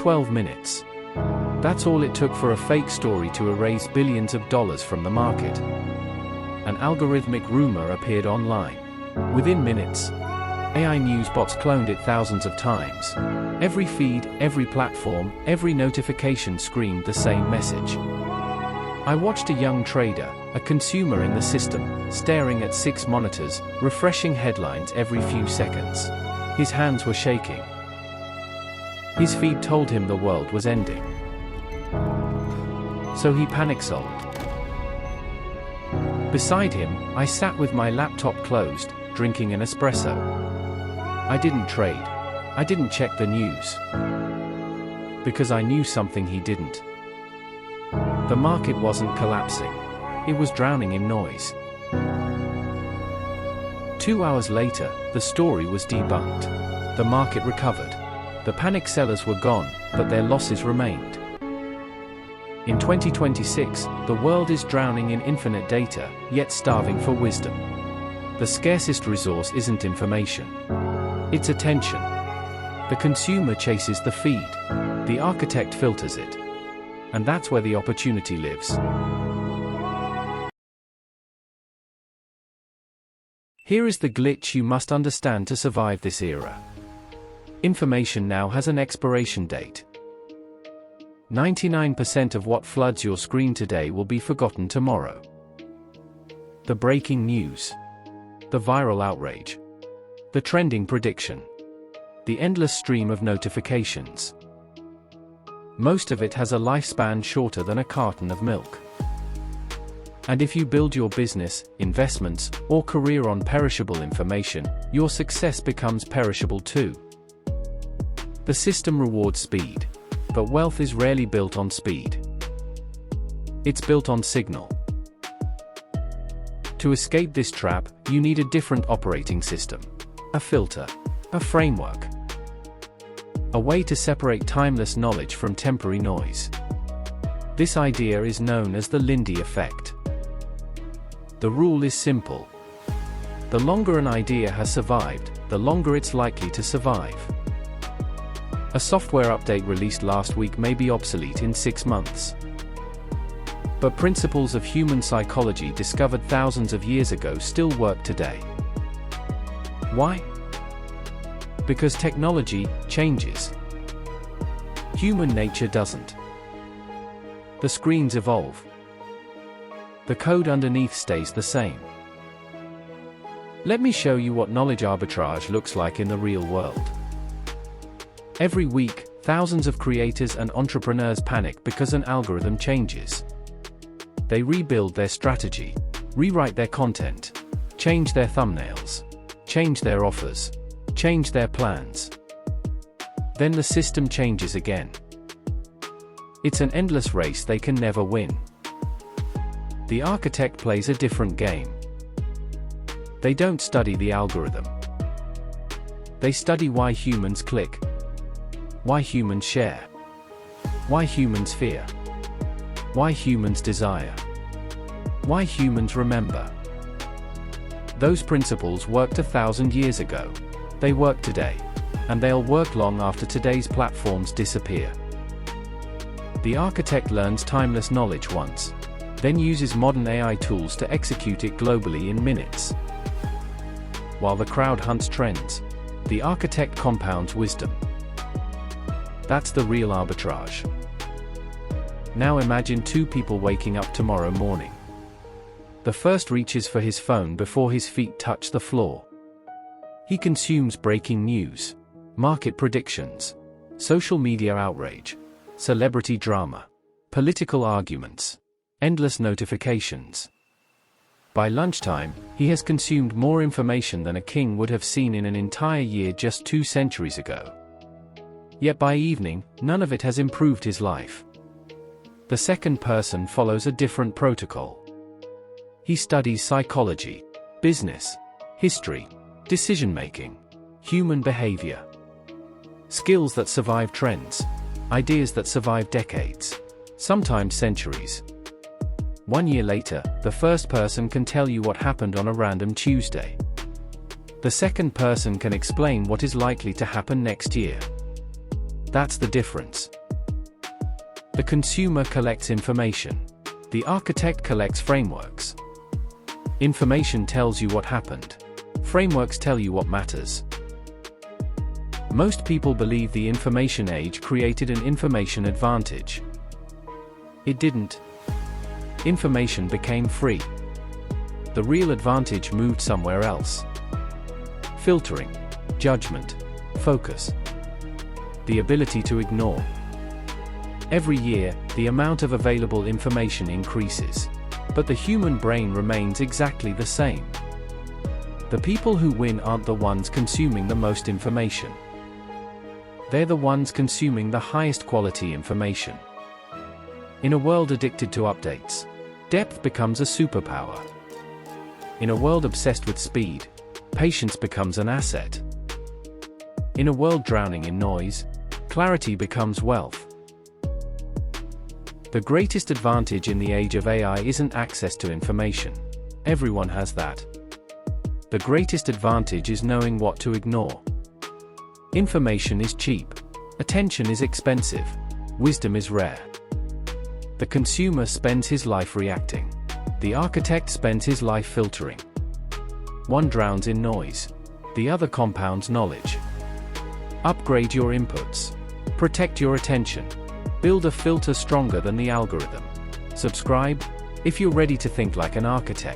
12 minutes. That's all it took for a fake story to erase billions of dollars from the market. An algorithmic rumor appeared online. Within minutes, AI news bots cloned it thousands of times. Every feed, every platform, every notification screamed the same message. I watched a young trader, a consumer in the system, staring at 6 monitors, refreshing headlines every few seconds. His hands were shaking. His feed told him the world was ending. So he panic sold. Beside him, I sat with my laptop closed, drinking an espresso. I didn't trade. I didn't check the news. Because I knew something he didn't. The market wasn't collapsing. It was drowning in noise. 2 hours later, the story was debunked. The market recovered. The panic sellers were gone, but their losses remained. In 2026, the world is drowning in infinite data, yet starving for wisdom. The scarcest resource isn't information. It's attention. The consumer chases the feed. The architect filters it. And that's where the opportunity lives. Here is the glitch you must understand to survive this era. Information now has an expiration date. 99% of what floods your screen today will be forgotten tomorrow. The breaking news. The viral outrage. The trending prediction. The endless stream of notifications. Most of it has a lifespan shorter than a carton of milk. And if you build your business, investments, or career on perishable information, your success becomes perishable too. The system rewards speed. But wealth is rarely built on speed. It's built on signal. To escape this trap, you need a different operating system. A filter. A framework. A way to separate timeless knowledge from temporary noise. This idea is known as the Lindy Effect. The rule is simple. The longer an idea has survived, the longer it's likely to survive. A software update released last week may be obsolete in 6 months. But principles of human psychology discovered thousands of years ago still work today. Why? Because technology changes. Human nature doesn't. The screens evolve. The code underneath stays the same. Let me show you what knowledge arbitrage looks like in the real world. Every week, thousands of creators and entrepreneurs panic because an algorithm changes. They rebuild their strategy, rewrite their content, change their thumbnails, change their offers, change their plans. Then the system changes again. It's an endless race they can never win. The architect plays a different game. They don't study the algorithm. They study why humans click. Why humans share. Why humans fear. Why humans desire. Why humans remember. Those principles worked 1,000 years ago. They work today. And they'll work long after today's platforms disappear. The architect learns timeless knowledge once, then uses modern AI tools to execute it globally in minutes. While the crowd hunts trends, the architect compounds wisdom. That's the real arbitrage. Now imagine 2 people waking up tomorrow morning. The first reaches for his phone before his feet touch the floor. He consumes breaking news, market predictions, social media outrage, celebrity drama, political arguments, endless notifications. By lunchtime, he has consumed more information than a king would have seen in an entire year just 2 centuries ago. Yet by evening, none of it has improved his life. The second person follows a different protocol. He studies psychology, business, history, decision-making, human behavior. Skills that survive trends, ideas that survive decades, sometimes centuries. 1 year later, the first person can tell you what happened on a random Tuesday. The second person can explain what is likely to happen next year. That's the difference. The consumer collects information. The architect collects frameworks. Information tells you what happened. Frameworks tell you what matters. Most people believe the information age created an information advantage. It didn't. Information became free. The real advantage moved somewhere else. Filtering, judgment, focus. The ability to ignore. Every year, the amount of available information increases. But the human brain remains exactly the same. The people who win aren't the ones consuming the most information. They're the ones consuming the highest quality information. In a world addicted to updates, depth becomes a superpower. In a world obsessed with speed, patience becomes an asset. In a world drowning in noise, clarity becomes wealth. The greatest advantage in the age of AI isn't access to information. Everyone has that. The greatest advantage is knowing what to ignore. Information is cheap. Attention is expensive. Wisdom is rare. The consumer spends his life reacting. The architect spends his life filtering. One drowns in noise. The other compounds knowledge. Upgrade your inputs. Protect your attention. Build a filter stronger than the algorithm. Subscribe if you're ready to think like an architect.